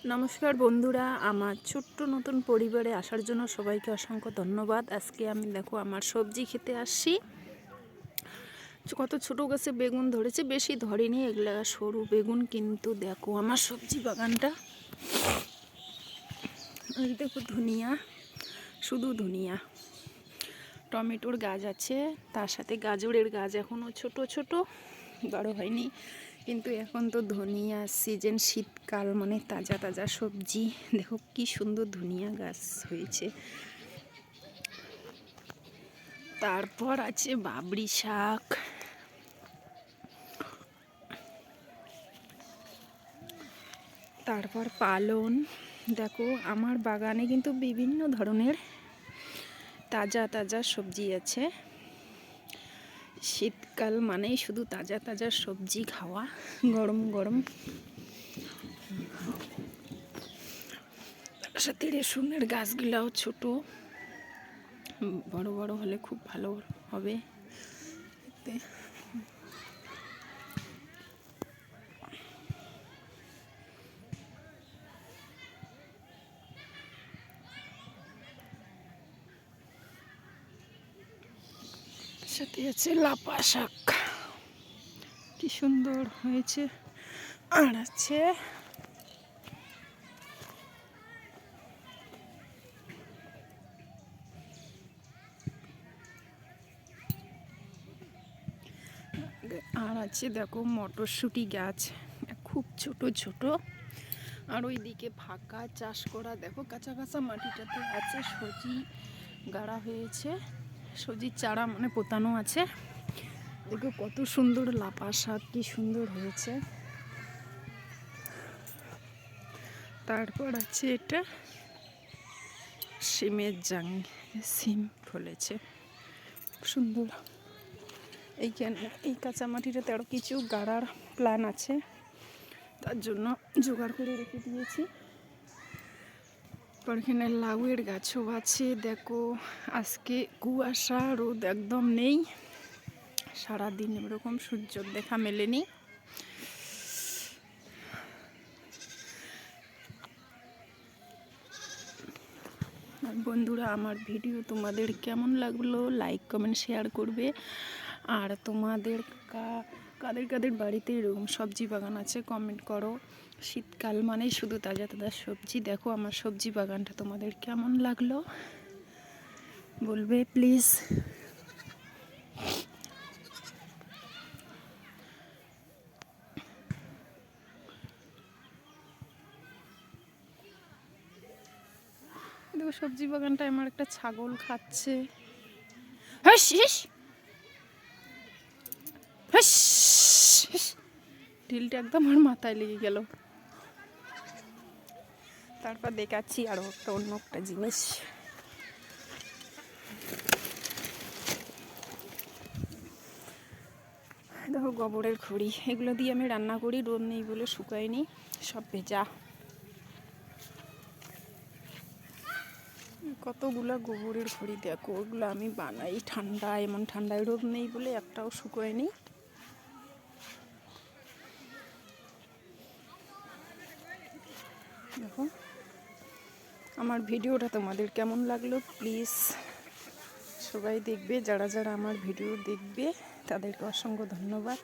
নমস্কার বন্ধুরা, আমার ছোট্ট নতুন পরিবারে আসার জন্য সবাইকে অসংখ্য ধন্যবাদ। আজকে আমি দেখো আমার সবজি খেতে আসছি। কত ছোট গাছে বেগুন ধরেছে, বেশি ধরেনি, এগুলা সরু বেগুন, কিন্তু দেখো আমার সবজি বাগানটা। এই দেখো ধনিয়া, শুধু ধনিয়া, টমেটোর গাছ আছে, তার সাথে গাজরের গাছ এখনও ছোট ছোট, বড় হয়নি। কিন্তু এখন তো ধনিয়া সিজন, শীতকাল মানে তাজা তাজা সবজি। দেখো কি সুন্দর ধনিয়া গাছ হয়েছে। তারপর আছে বাবরি শাক, তারপর পালন। দেখো আমার বাগানে কিন্তু বিভিন্ন ধরনের তাজা তাজা সবজি আছে। শীতকাল মানেই শুধু তাজা তাজা সবজি খাওয়া, গরম গরম। তার সাথে রসুনের গাছগুলাও ছোট, বড় বড় হলে খুব ভালো হবে। সাথে আছে লাপা শাক, কি সুন্দর হয়েছে। আর আছে দেখো মটরশুঁটি গাছ, খুব ছোট ছোট। আর ওইদিকে ফাঁকা চাষ করা, দেখো কাঁচা কাঁচা মাটিটাতে আছে সজি গাড়া হয়েছে, সজির চারা মানে পোতানো আছে। দেখো কত সুন্দর লাপা শাক, কি সুন্দর হয়েছে। তারপর আছে এটা সিমের জাং, সিম ফলেছে সুন্দর। এইখানে এই কাঁচা মাটিটাতে আরও কিছু গাড়ার প্ল্যান আছে, তার জন্য জোগাড় করে রেখে দিয়েছি। এখানে লাউয়ের গাছও আছে। দেখো আজকে কুয়াশা, রোদ একদম নেই, সারাদিন এরকম সূর্যর দেখা মেলেনি। বন্ধুরা, আমার ভিডিও তোমাদের কেমন লাগলো লাইক কমেন্ট শেয়ার করবে। আর তোমাদের কাদের কাদের বাড়িতে এরকম সবজি বাগান আছে কমেন্ট করো। শীতকাল মানে শুধু তাজা তাজা সবজি। দেখো আমার সবজি বাগানটা তোমাদের কেমন লাগলো বলবে প্লিজ। দেখো সবজি বাগানটা আমার একটা ছাগল খাচ্ছে। ঢিলটা একদম আমার মাথায় লেগে গেল। তারপর দেখাচ্ছি আরো একটা অন্য একটা জিনিস। দেখো গোবরের খড়ি, এগুলো দিয়ে আমি রান্না করি, রোদ নেই বলে শুকায়নি, সব ভেজা। কতগুলা গোবরের খড়ি, দেখো ওগুলো আমি বানাই ঠান্ডায়, এমন ঠান্ডায় রোদ নেই বলে একটাও শুকোয়নি। দেখো আমার ভিডিওটা তোমাদের কেমন লাগলো প্লিজ সবাই দেখবে, যারা যারা আমার ভিডিও দেখবে তাদেরকে অসংখ্য ধন্যবাদ।